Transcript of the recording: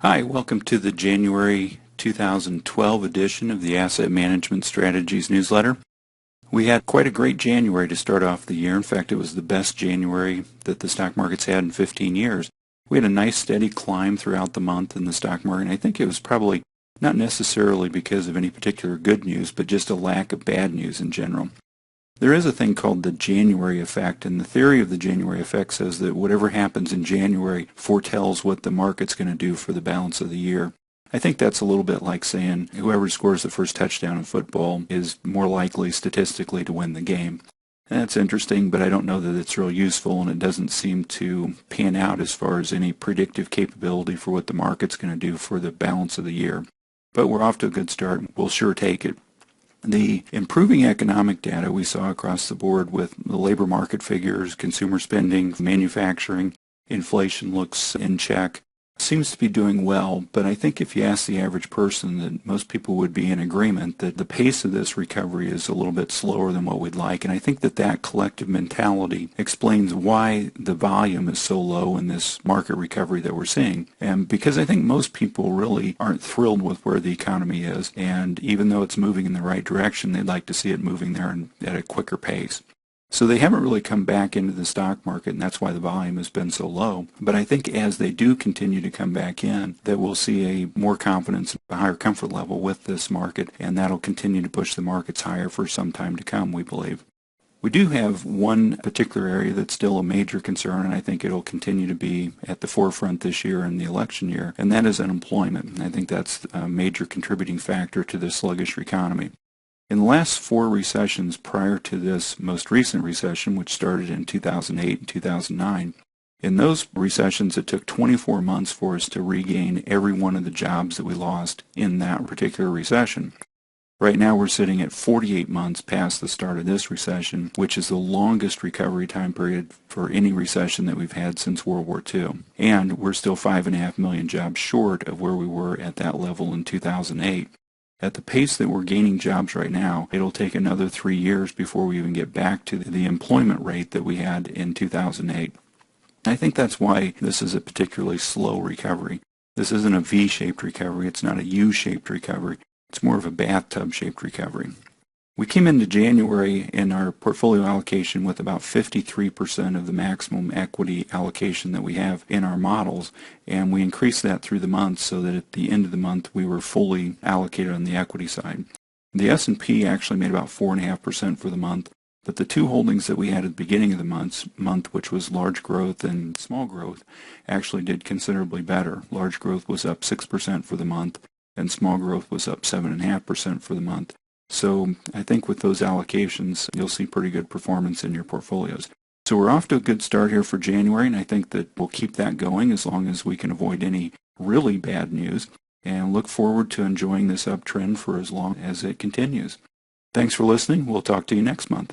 Hi, welcome to the January 2012 edition of the Asset Management Strategies newsletter. We had quite a great January to start off the year. In fact, it was the best January that the stock market's had in 15 years. We had a nice steady climb throughout the month in the stock market, and I think it was probably not necessarily because of any particular good news, but just a lack of bad news in general. There is a thing called the January effect, and the theory of the January effect says that whatever happens in January foretells what the market's going to do for the balance of the year. I think that's a little bit like saying whoever scores the first touchdown in football is more likely statistically to win the game. And that's interesting, but I don't know that it's real useful, and it doesn't seem to pan out as far as any predictive capability for what the market's going to do for the balance of the year. But we're off to a good start. We'll sure take it. The improving economic data we saw across the board with the labor market figures, consumer spending, manufacturing, inflation looks in check, seems to be doing well. But I think if you ask the average person, that most people would be in agreement that the pace of this recovery is a little bit slower than what we'd like. And I think that collective mentality explains why the volume is so low in this market recovery that we're seeing. And because I think most people really aren't thrilled with where the economy is. And even though it's moving in the right direction, they'd like to see it moving there at a quicker pace. So they haven't really come back into the stock market, and that's why the volume has been so low. But I think as they do continue to come back in, that we'll see a more confidence, a higher comfort level with this market, and that'll continue to push the markets higher for some time to come, we believe. We do have one particular area that's still a major concern, and I think it'll continue to be at the forefront this year and the election year, and that is unemployment. And I think that's a major contributing factor to the sluggish economy. In the last 4 recessions prior to this most recent recession, which started in 2008 and 2009, in those recessions it took 24 months for us to regain every one of the jobs that we lost in that particular recession. Right now we're sitting at 48 months past the start of this recession, which is the longest recovery time period for any recession that we've had since World War II. And we're still 5.5 million jobs short of where we were at that level in 2008. At the pace that we're gaining jobs right now, it'll take another 3 years before we even get back to the employment rate that we had in 2008. I think that's why this is a particularly slow recovery. This isn't a V-shaped recovery. It's not a U-shaped recovery. It's more of a bathtub-shaped recovery. We came into January in our portfolio allocation with about 53% of the maximum equity allocation that we have in our models, and we increased that through the month so that at the end of the month we were fully allocated on the equity side. The S&P actually made about 4.5% for the month, but the 2 holdings that we had at the beginning of the month, which was large growth and small growth, actually did considerably better. Large growth was up 6% for the month, and small growth was up 7.5% for the month. So I think with those allocations, you'll see pretty good performance in your portfolios. So we're off to a good start here for January, and I think that we'll keep that going as long as we can avoid any really bad news, and look forward to enjoying this uptrend for as long as it continues. Thanks for listening. We'll talk to you next month.